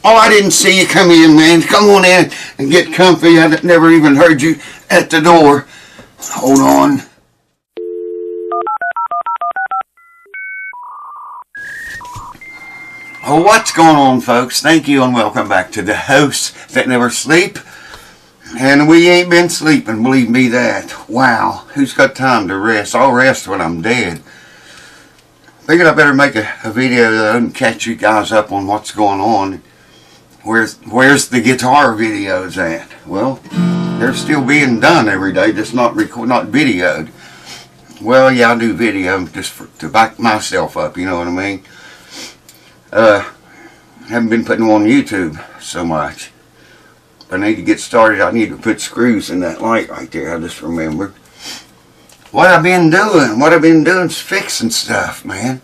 Oh, I didn't see you come in, man. Come on in and get comfy. I never even heard you at the door. Hold on. Oh, what's going on, folks? Thank you and welcome back to the house that never sleep. And we ain't been sleeping, believe me that. Wow, who's got time to rest? I'll rest when I'm dead. Figured I better make a video though and catch you guys up on what's going on. Where's the guitar videos at? Well, they're still being done every day, just not videoed. Well, yeah, I do video just to back myself up, you know what I mean? Haven't been putting them on YouTube so much. I need to get started. I need to put screws in that light right there. I just remembered. What I've been doing is fixing stuff, man.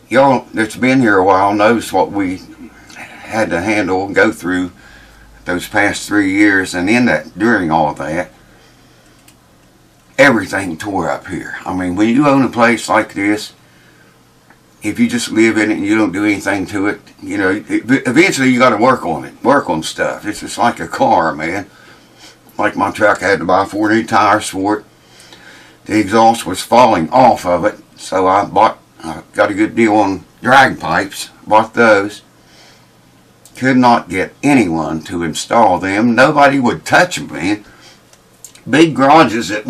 Y'all that's been here a while knows what we had to handle and go through those past 3 years, and during all of that, everything tore up here. I mean, when you own a place like this, if you just live in it and you don't do anything to it, you know, eventually you got to work on stuff. It's just like a car, man. Like my truck, I had to buy 4 new tires for it. The exhaust was falling off of it, so I got a good deal on drag pipes, bought those. Could not get anyone to install them. Nobody would touch them, man. Big garages that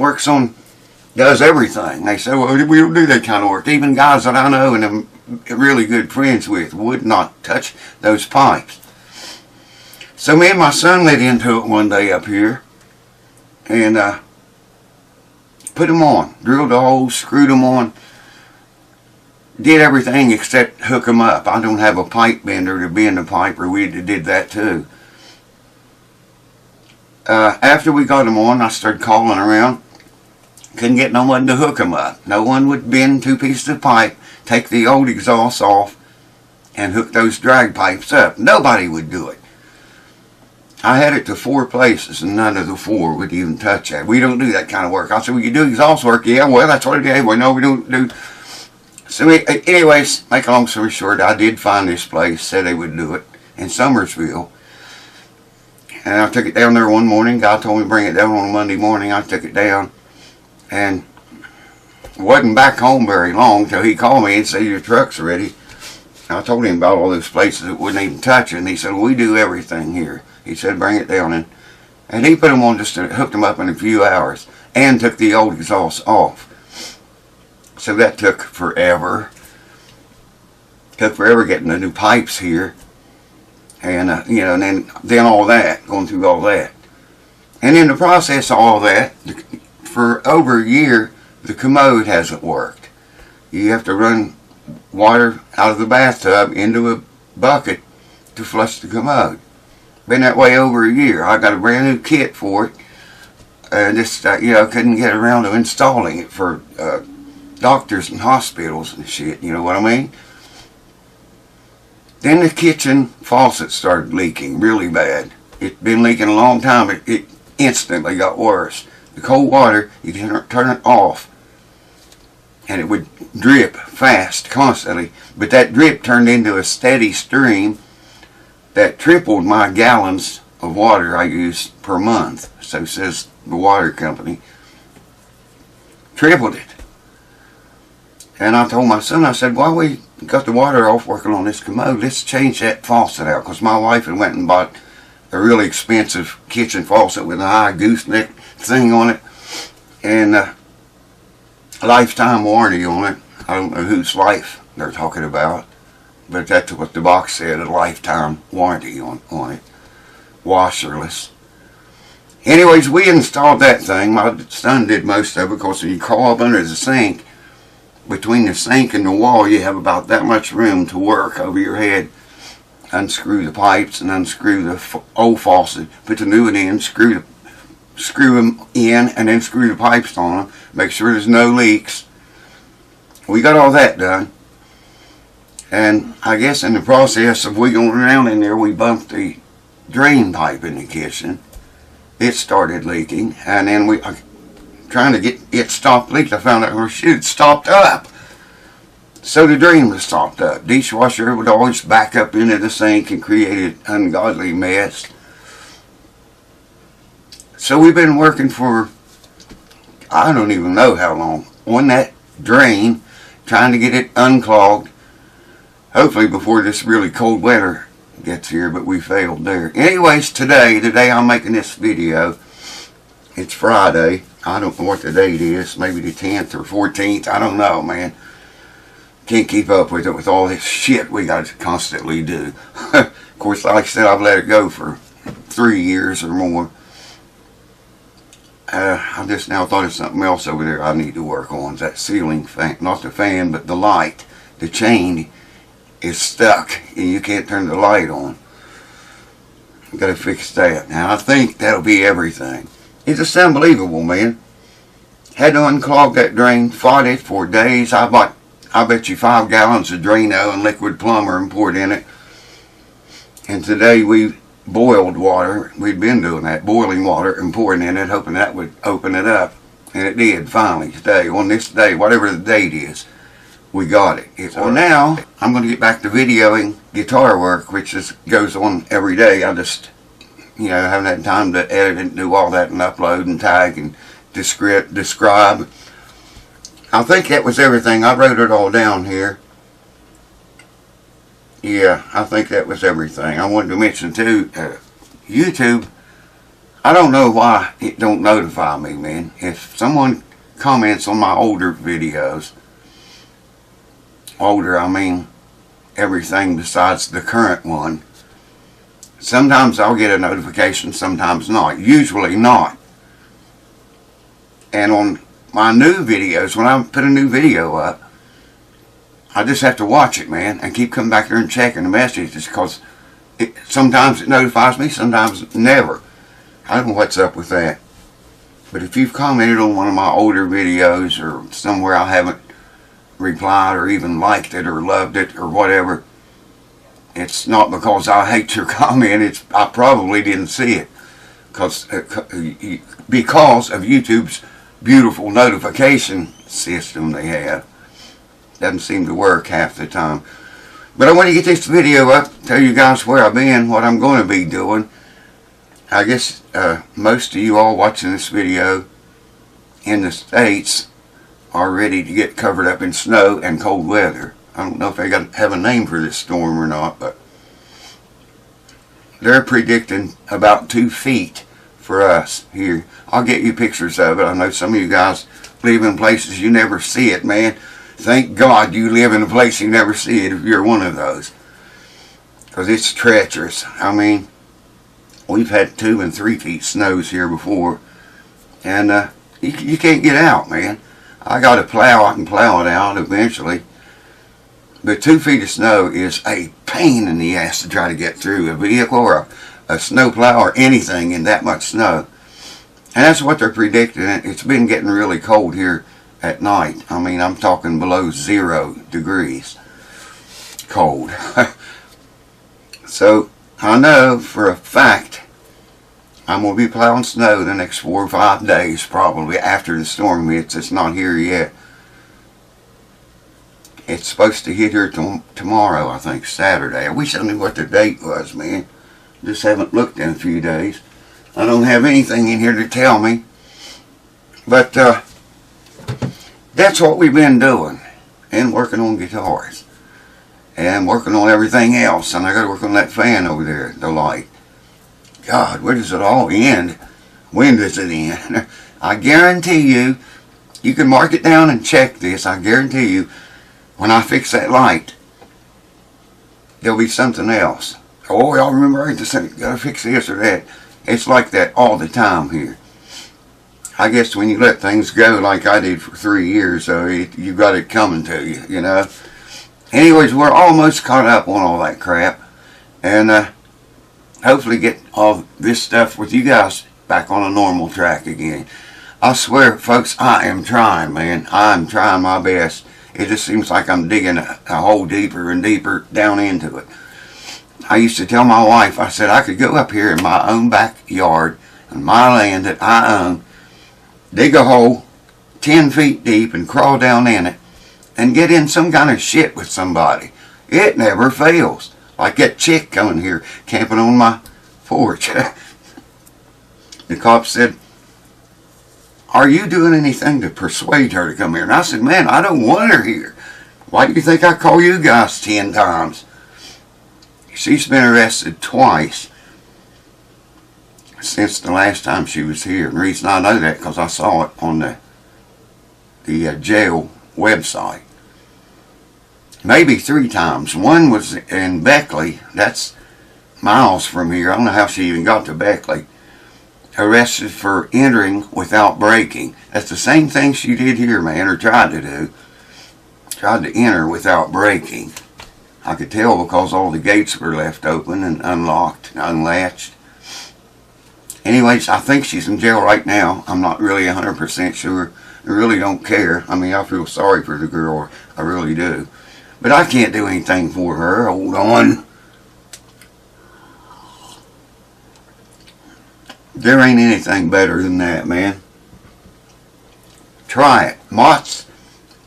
does everything. They say, well, we don't do that kind of work. Even guys that I know and I'm really good friends with would not touch those pipes. So me and my son lit into it one day up here and put them on. Drilled the holes, screwed them on. Did everything except hook them up. I don't have a pipe bender to bend the pipe, or we did that too. After we got them on, I started calling around. Couldn't get no one to hook them up. No one would bend 2 pieces of pipe, take the old exhaust off, and hook those drag pipes up. Nobody would do it. I had it to 4 places, and none of the 4 would even touch that. We don't do that kind of work. I said, well, you do exhaust work? Yeah, well, that's what I did. Well, no, we don't do. So anyways, make a long story short, I did find this place, said they would do it, in Summersville. And I took it down there one morning. Guy told me to bring it down on a Monday morning. I took it down and wasn't back home very long till he called me and said, your truck's ready. I told him about all those places that wouldn't even touch it, and he said, well, we do everything here. He said, bring it down, and he put them on, just hooked them up in a few hours, and took the old exhaust off. So that took forever. Took forever getting the new pipes here, and you know, and then all that, going through all that, and in the process of all that, for over a year, the commode hasn't worked. You have to run water out of the bathtub into a bucket to flush the commode. Been that way over a year. I got a brand new kit for it. Just you know, couldn't get around to installing it for doctors and hospitals and shit. You know what I mean? Then the kitchen faucet started leaking really bad. It's been leaking a long time. It instantly got worse. The cold water, you can turn it off, and it would drip fast, constantly. But that drip turned into a steady stream that tripled my gallons of water I use per month. So says the water company. Tripled it. And I told my son, I said, while we got the water off working on this commode, let's change that faucet out. Because my wife had went and bought a really expensive kitchen faucet with a high gooseneck thing on it. And a lifetime warranty on it. I don't know whose life they're talking about. But that's what the box said, a lifetime warranty on it. Washerless. Anyways, we installed that thing. My son did most of it, because when you crawl up under the sink, between the sink and the wall, you have about that much room to work over your head. Unscrew the pipes and unscrew the old faucet, put the new one in, screw them in, and then screw the pipes on them. Make sure there's no leaks. We got all that done. And I guess in the process of we going around in there, we bumped the drain pipe in the kitchen. It started leaking, and then trying to get it stopped leaking. I found out, oh shit, it stopped up. So the drain was stopped up. Dishwasher would always back up into the sink and create an ungodly mess. So we've been working for, I don't even know how long, on that drain, trying to get it unclogged. Hopefully before this really cold weather gets here, but we failed there. Anyways, today I'm making this video. It's Friday. I don't know what the date is. Maybe the 10th or 14th. I don't know, man. Can't keep up with it with all this shit we got to constantly do. Of course, like I said, I've let it go for 3 years or more. I just now thought of something else over there I need to work on. It's that ceiling fan. Not the fan, but the light. The chain is stuck and you can't turn the light on. Got to fix that. Now, I think that'll be everything. It's just unbelievable, man. Had to unclog that drain. Fought it for days. I bet you 5 gallons of Drano and liquid plumber and poured in it. And today we boiled water. We'd been doing that, boiling water and pouring in it, hoping that would open it up. And it did, finally, today. On this day, whatever the date is, we got it. So now, I'm going to get back to videoing guitar work, which just goes on every day. I just, haven't had time to edit and do all that and upload and tag and describe. I think that was everything. I wrote it all down here. Yeah, I think that was everything. I wanted to mention too, YouTube, I don't know why it don't notify me, man. If someone comments on my older videos, older, I mean everything besides the current one, sometimes I'll get a notification, sometimes not. Usually not. And on my new videos, when I put a new video up, I just have to watch it, man, and keep coming back there and checking the messages, because sometimes it notifies me, sometimes never. I don't know what's up with that. But if you've commented on one of my older videos or somewhere I haven't replied or even liked it or loved it or whatever, it's not because I hate your comment. I probably didn't see it because of YouTube's beautiful notification system they have. Doesn't seem to work half the time. But I want to get this video up, tell you guys where I've been, what I'm going to be doing. I guess most of you all watching this video in the States are ready to get covered up in snow and cold weather. I don't know if they have a name for this storm or not, but they're predicting about 2 feet for us here. I'll get you pictures of it. I know some of you guys live in places you never see it, man. Thank God you live in a place you never see it if you're one of those. Because it's treacherous. I mean, we've had 2 and 3 feet snows here before. And you can't get out, man. I got a plow. I can plow it out eventually. But 2 feet of snow is a pain in the ass to try to get through a vehicle or a snow plow or anything in that much snow. And that's what they're predicting. It's been getting really cold here at night. I mean, I'm talking below 0 degrees cold. So I know for a fact I'm going to be plowing snow the next 4 or 5 days probably after the storm hits. It's not here yet. It's supposed to hit here tomorrow, I think, Saturday. I wish I knew what the date was, man. Just haven't looked in a few days. I don't have anything in here to tell me. But that's what we've been doing. And working on guitars. And working on everything else. And I got to work on that fan over there, the light. God, where does it all end? When does it end? I guarantee you, you can mark it down and check this. I guarantee you, when I fix that light, there'll be something else. Oh, y'all remember I just said, gotta fix this or that. It's like that all the time here. I guess when you let things go like I did for 3 years, you got it coming to you, you know. Anyways, we're almost caught up on all that crap. And hopefully get all this stuff with you guys back on a normal track again. I swear, folks, I am trying, man. I'm trying my best. It just seems like I'm digging a hole deeper and deeper down into it. I used to tell my wife, I said I could go up here in my own backyard, on my land that I own, dig a hole 10 feet deep and crawl down in it and get in some kind of shit with somebody. It never fails. Like that chick coming here, camping on my porch. The cop said, "Are you doing anything to persuade her to come here?" And I said, "Man, I don't want her here. Why do you think I call you guys 10 times? She's been arrested twice since the last time she was here. And the reason I know that because I saw it on the jail website. Maybe 3 times. One was in Beckley. That's miles from here. I don't know how she even got to Beckley. Arrested for entering without breaking. That's the same thing she did here, man, or tried to do. Tried to enter without breaking. I could tell because all the gates were left open and unlocked and unlatched. Anyways, I think she's in jail right now. I'm not really 100% sure. I really don't care. I mean, I feel sorry for the girl. I really do. But I can't do anything for her. Hold on. There ain't anything better than that, man. Try it. Mott's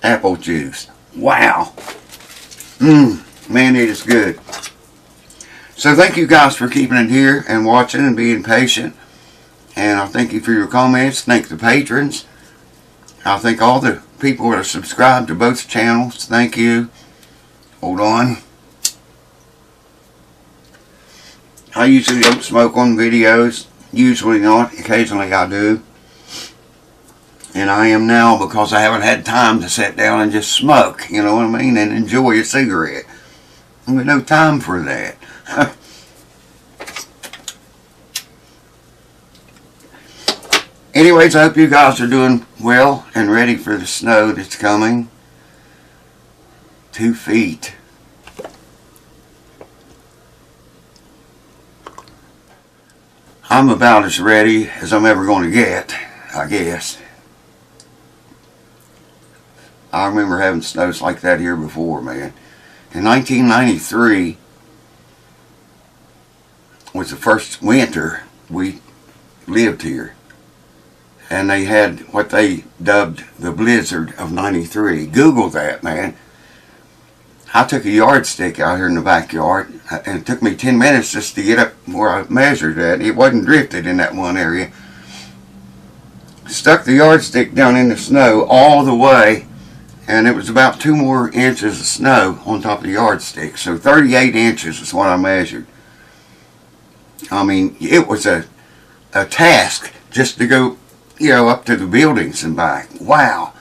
apple juice. Wow. Man, it is good. So thank you guys for keeping it here and watching and being patient. And I thank you for your comments. Thank the patrons. I thank all the people that are subscribed to both channels. Thank you. Hold on. I usually don't smoke on videos. Usually not. Occasionally I do. And I am now because I haven't had time to sit down and just smoke. You know what I mean? And enjoy a cigarette. I've no time for that. Anyways, I hope you guys are doing well and ready for the snow that's coming. 2 feet. I'm about as ready as I'm ever going to get, I guess. I remember having snows like that here before, man. In 1993 was the first winter we lived here. And they had what they dubbed the blizzard of 93. Google that, man. I took a yardstick out here in the backyard, and it took me 10 minutes just to get up where I measured at. It wasn't drifted in that one area. Stuck the yardstick down in the snow all the way, and it was about 2 more inches of snow on top of the yardstick. So 38 inches is what I measured. I mean, it was a task just to go, you know, up to the buildings and back. Wow.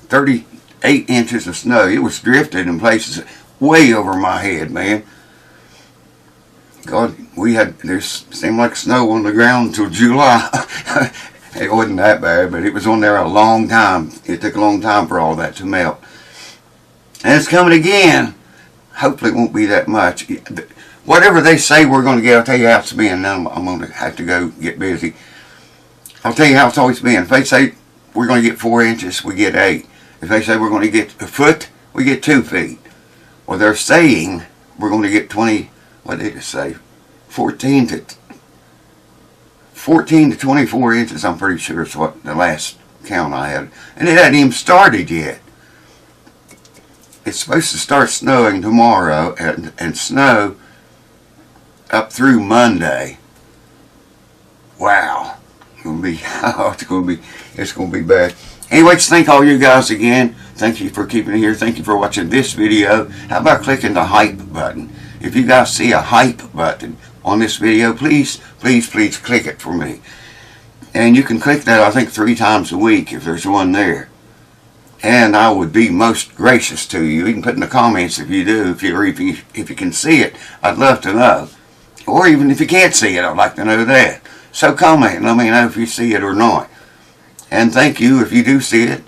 38 inches of snow. It was drifted in places way over my head, man. God, there seemed like snow on the ground until July. It wasn't that bad, but it was on there a long time. It took a long time for all that to melt. And it's coming again. Hopefully it won't be that much. Whatever they say we're going to get, I'll tell you how it's been. Now I'm going to have to go get busy. I'll tell you how it's always been. If they say we're going to get 4 inches, we get 8. If they say we're going to get a foot, we get 2 feet. Well, they're saying we're going to get 20, what did it say? 14 to 24 inches, I'm pretty sure is what the last count I had. And it hadn't even started yet. It's supposed to start snowing tomorrow and snow up through Monday. Wow. It's going to be bad. Anyways, thank all you guys again. Thank you for keeping it here. Thank you for watching this video. How about clicking the hype button? If you guys see a hype button on this video, please click it for me. And you can click that, I think, 3 times a week if there's one there. And I would be most gracious to you. You can put in the comments if you do, if you can see it. I'd love to know. Or even if you can't see it, I'd like to know that. So comment and let me know if you see it or not. And thank you if you do see it,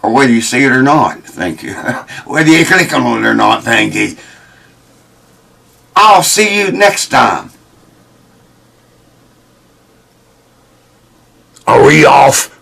or whether you see it or not. Thank you. Whether you click on it or not, thank you. I'll see you next time. Are we off?